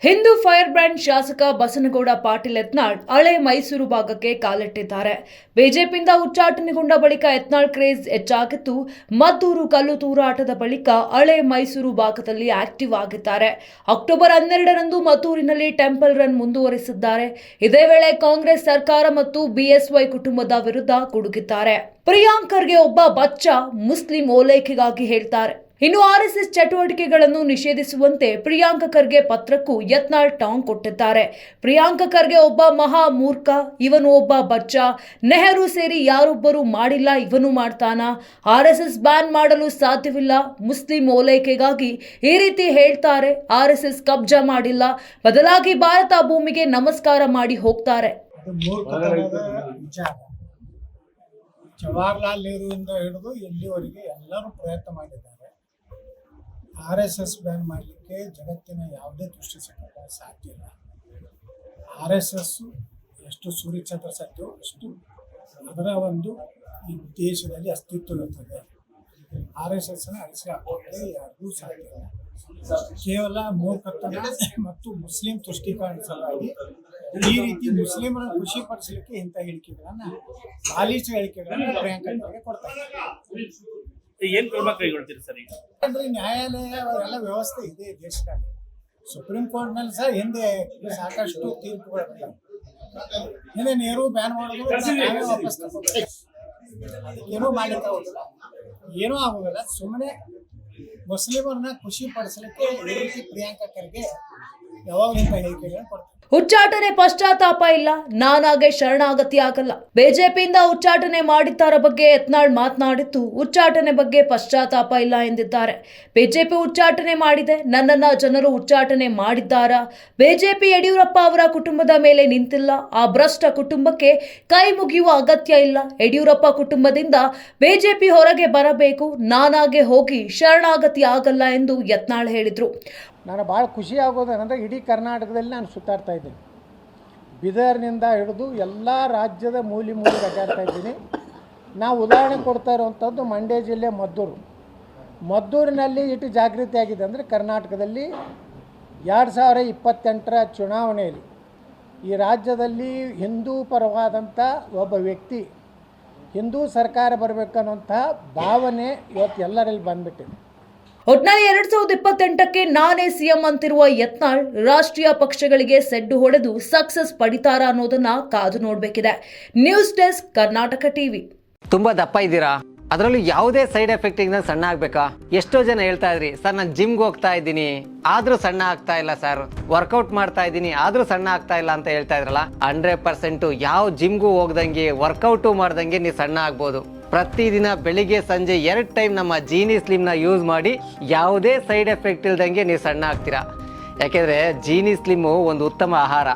Hindu fire brand ಶಾಸಕ ಬಸನಗೌಡ ಪಾಟೀಲ್ ಯತ್ನಾಳ್ ಹಳೆ ಮೈಸೂರು ಭಾಗಕ್ಕೆ ಕಾಲಿಟ್ಟಿದ್ದಾರೆ. ಬಿಜೆಪಿಯಿಂದ ಉಚ್ಚಾಟನೆಗೊಂಡ ಬಳಿಕ ಯತ್ನಾಳ್ ಕ್ರೇಜ್ ಹೆಚ್ಚಾಗಿದ್ದು, ಮದ್ದೂರು ಕಲ್ಲು ತೂರಾಟದ ಬಳಿಕ ಹಳೆ ಮೈಸೂರು ಭಾಗದಲ್ಲಿ ಆಕ್ಟಿವ್ ಆಗಿದ್ದಾರೆ. ಅಕ್ಟೋಬರ್ 12ರಂದು ಮದ್ದೂರಿನಲ್ಲಿ ಟೆಂಪಲ್ ರನ್ ಮುಂದುವರಿಸಿದ್ದಾರೆ. ಇದೇ ವೇಳೆ ಕಾಂಗ್ರೆಸ್ ಸರ್ಕಾರ ಮತ್ತು ಬಿಎಸ್ವೈ ಕುಟುಂಬದ ವಿರುದ್ಧ ಗುಡುಗಿದ್ದಾರೆ. ಪ್ರಿಯಾಂಕ್ ಖರ್ಗೆ ಒಬ್ಬ ಬಚ್ಚ ಮುಸ್ಲಿಂ ಓಲೈಕೆಗಾಗಿ ಹೇಳ್ತಾರೆ. ಇನ್ನು ಆರ್ಎಸ್ಎಸ್ ಚಟುವಟಿಕೆಗಳನ್ನು ನಿಷೇಧಿಸುವಂತೆ ಪ್ರಿಯಾಂಕ್ ಖರ್ಗೆ ಪತ್ರಕ್ಕೂ ಯತ್ನಾಳ್ ಟಾಂಗ್ ಕೊಟ್ಟಿದ್ದಾರೆ. ಪ್ರಿಯಾಂಕ್ ಖರ್ಗೆ ಒಬ್ಬ ಮಹಾ ಮೂರ್ಖ, ಇವನು ಒಬ್ಬ ಬಚ್ಚ, ನೆಹರು ಸೇರಿ ಯಾರೊಬ್ಬರು ಮಾಡಿಲ್ಲ, ಇವನು ಮಾಡ್ತಾನ. ಆರ್ಎಸ್ಎಸ್ ಬ್ಯಾನ್ ಮಾಡಲು ಸಾಧ್ಯವಿಲ್ಲ. ಮುಸ್ಲಿಂ ಓಲೈಕೆಗಾಗಿ ಈ ರೀತಿ ಹೇಳ್ತಾರೆ. ಆರ್ಎಸ್ಎಸ್ ಕಬ್ಜಾ ಮಾಡಿಲ್ಲ, ಬದಲಾಗಿ ಭಾರತ ಭೂಮಿಗೆ ನಮಸ್ಕಾರ ಮಾಡಿ ಹೋಗ್ತಾರೆ. ಜವಾಹರ್ಲಾಲ್ ನೆಹರುವಿಂದ ಹಿಡಿದು ಇಲ್ಲಿವರೆಗೆ ಎಲ್ಲರೂ ಪ್ರಯತ್ನ ಮಾಡಿದ್ದಾರೆ. RSS ಬ್ಯಾನ್ ಮಾಡಲಿಕ್ಕೆ ಜಗತ್ತಿನ ಯಾವುದೇ ದೃಷ್ಟಿಸಿಕೊಳ್ಳಲು ಸಾಧ್ಯ ಇಲ್ಲ. RSS ಎಷ್ಟು ಸೂರ್ಯಚಂದ್ರ ಸತ್ಯವೋ ಅಷ್ಟು ಅದರ ಒಂದು ಈ ದೇಶದಲ್ಲಿ ಅಸ್ತಿತ್ವ ಇರ್ತದೆ. RSS ಅಳಿಸಿ ಹಾಕೋಕ್ಕೆ ಯಾರಿಗೂ ಸಾಧ್ಯ ಇಲ್ಲ. ಕೇವಲ ಮೂರ್ಖತನ ಮತ್ತು ಮುಸ್ಲಿಂ ತುಷ್ಟೀಕರಣ ಸಲುವಾಗಿ ಈ ರೀತಿ ಮುಸ್ಲಿಮರ ಖುಷಿಪಡಿಸಲಿಕ್ಕೆ ಇಂಥ ಹೇಳಿಕೆಗಳನ್ನು ಬಾಲಿಶ ಹೇಳಿಕೆಗಳನ್ನು ಪ್ರಿಯಾಂಕ್ ಖರ್ಗೆ ಕೊಡ್ತಾರೆ. ಏನ್ ಕ್ರಮ ಕೈಗೊಳ್ತೀರಿ ಸರ್? ಈಗ ಅಂದ್ರೆ ನ್ಯಾಯಾಲಯ ಅವರೆಲ್ಲ ವ್ಯವಸ್ಥೆ ಇದೆ ದೇಶದಲ್ಲಿ. ಸುಪ್ರೀಂ ಕೋರ್ಟ್ನಲ್ಲಿ ಸಹ ಹಿಂದೆ ಸಾಕಷ್ಟು ತೀರ್ಪುಗಳು ಹಿಂದೆ ನೆಹರು ಬ್ಯಾನ್ ಮಾಡೋದು ನಾವೇ ವಾಪಸ್ ಏನೂ ಮಾಡ್ಲಿಕ್ಕೆ ಆಗೋದಿಲ್ಲ, ಏನೂ ಆಗೋದಿಲ್ಲ. ಸುಮ್ಮನೆ ಮುಸ್ಲಿಮರನ್ನ ಖುಷಿ ಪಡಿಸಲಿಕ್ಕೆ ಈ ರೀತಿ ಪ್ರಿಯಾಂಕ್ ಖರ್ಗೆ ಯಾವಾಗಲಿಂದ ಹೇಳಿಕೆಗಳನ್ನು ಕೊಡ್ತಾರೆ. ಉಚ್ಚಾಟನೆ ಪಶ್ಚಾತ್ತಾಪ ಇಲ್ಲ, ನಾನಾಗೆ ಶರಣಾಗತಿ ಆಗಲ್ಲ. ಬಿಜೆಪಿಯಿಂದ ಉಚ್ಚಾಟನೆ ಮಾಡಿದ್ದರ ಬಗ್ಗೆ ಯತ್ನಾಳ್ ಮಾತನಾಡಿದ್ದು, ಉಚ್ಚಾಟನೆ ಬಗ್ಗೆ ಪಶ್ಚಾತ್ತಾಪ ಇಲ್ಲ ಎಂದಿದ್ದಾರೆ. ಬಿಜೆಪಿ ಉಚ್ಚಾಟನೆ ಮಾಡಿದೆ, ನನ್ನನ್ನ ಜನರು ಉಚ್ಚಾಟನೆ ಮಾಡಿದ್ದಾರಾ? ಬಿಜೆಪಿ ಯಡಿಯೂರಪ್ಪ ಅವರ ಕುಟುಂಬದ ಮೇಲೆ ನಿಂತಿಲ್ಲ. ಆ ಭ್ರಷ್ಟ ಕುಟುಂಬಕ್ಕೆ ಕೈ ಮುಗಿಯುವ ಅಗತ್ಯ ಇಲ್ಲ. ಯಡಿಯೂರಪ್ಪ ಕುಟುಂಬದಿಂದ ಬಿಜೆಪಿ ಹೊರಗೆ ಬರಬೇಕು, ನಾನಾಗೆ ಹೋಗಿ ಶರಣಾಗತಿ ಆಗಲ್ಲ ಎಂದು ಯತ್ನಾಳ್ ಹೇಳಿದರು. ನಾನು ಭಾಳ ಖುಷಿ ಆಗೋದೇನೆಂದರೆ ಇಡೀ ಕರ್ನಾಟಕದಲ್ಲಿ ನಾನು ಸುತ್ತಾಡ್ತಾ ಇದ್ದೀನಿ. ಬೀದರ್ನಿಂದ ಹಿಡಿದು ಎಲ್ಲ ರಾಜ್ಯದ ಮೂಲೆ ಅಡ್ಡಾಡ್ತಾ ಇದ್ದೀನಿ. ನಾವು ಉದಾಹರಣೆ ಕೊಡ್ತಾ ಇರುವಂಥದ್ದು ಮಂಡ್ಯ ಜಿಲ್ಲೆ ಮದ್ದೂರಿನಲ್ಲಿ ಇಟ್ಟು ಜಾಗೃತಿ ಆಗಿದೆ ಅಂದರೆ ಕರ್ನಾಟಕದಲ್ಲಿ 2028ರ ಚುನಾವಣೆಯಲ್ಲಿ ಈ ರಾಜ್ಯದಲ್ಲಿ ಹಿಂದೂ ಪರವಾದಂಥ ಒಬ್ಬ ವ್ಯಕ್ತಿ, ಹಿಂದೂ ಸರ್ಕಾರ ಬರಬೇಕನ್ನುವಂಥ ಭಾವನೆ ಇವತ್ತು ಎಲ್ಲರಲ್ಲಿ ಬಂದ್ಬಿಟ್ಟಿದೆ. ಒಟ್ನಲ್ಲಿ 2028ಕ್ಕೆ ನಾನೇ ಸಿಎಂ ಅಂತಿರುವ ಯತ್ನಾಳ್ ರಾಷ್ಟ್ರೀಯ ಪಕ್ಷಗಳಿಗೆ ಸೆಡ್ಡು ಹೊಡೆದು ಸಕ್ಸಸ್ ಪಡಿತಾರಾ ಅನ್ನೋದನ್ನ ಕಾದು ನೋಡಬೇಕಿದೆ. News desk, Karnataka TV. ತುಂಬಾ ದಪ್ಪ ಇದ್ದೀರಾ? ಅದರಲ್ಲೂ ಯಾವುದೇ ಸೈಡ್ ಎಫೆಕ್ಟ್ ಇಂದ ಸಣ್ಣ ಆಗ್ಬೇಕಾ? ಎಷ್ಟೋ ಜನ ಹೇಳ್ತಾ ಇದ್ರಿ, ಸರ್ ನಾನು ಜಿಮ್ಗೆ ಹೋಗ್ತಾ ಇದ್ದೀನಿ ಆದ್ರೂ ಸಣ್ಣ ಆಗ್ತಾ ಇಲ್ಲ ಸರ್, ವರ್ಕೌಟ್ ಮಾಡ್ತಾ ಇದ್ದೀನಿ ಆದ್ರೂ ಸಣ್ಣ ಆಗ್ತಾ ಇಲ್ಲ ಅಂತ ಹೇಳ್ತಾ ಇದ್ರಲ್ಲ. 100% ಯಾವ ಜಿಮ್ಗೂ ಹೋಗ್ದಂಗೆ ವರ್ಕೌಟು ಮಾಡ್ದಂಗೆ ನೀವು ಸಣ್ಣ ಆಗ್ಬೋದು. ಪ್ರತಿದಿನ ಬೆಳಿಗ್ಗೆ ಸಂಜೆ 2 ಟೈಮ್ ನಮ್ಮ ಜೀನಿ ಸ್ಲಿಮ್ನ ಯೂಸ್ ಮಾಡಿ ಯಾವುದೇ ಸೈಡ್ ಎಫೆಕ್ಟ್ ಇಲ್ದಂಗೆ ನೀವು ಸಣ್ಣ ಆಗ್ತೀರಾ. ಯಾಕೆಂದ್ರೆ ಜೀನಿ ಸ್ಲಿಮ್ಮು ಒಂದು ಉತ್ತಮ ಆಹಾರ.